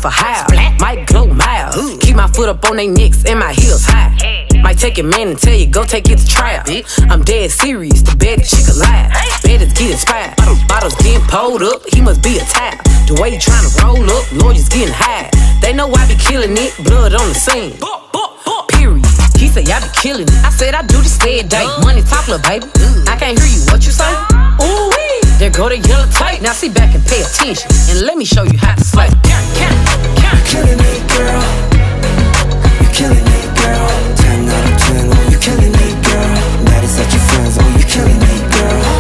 for hire. Might glow miles. Keep my foot up on they necks and my heels high. Might take your man and tell you, go take it to trial. I'm dead serious, the bed chick alive. Bed is getting inspired. Bottles getting pulled up, he must be a type. The way he tryna roll up, lawyers getting high. They know I be killing it, blood on the scene. Period. He say I be killing it. I said I do this every day. Money talk, little baby. I can't hear you, what you say? Ooh wee. There go the yellow tape. Now sit back and pay attention, and let me show you how to slay. You're killing it, girl. You're killing it, girl.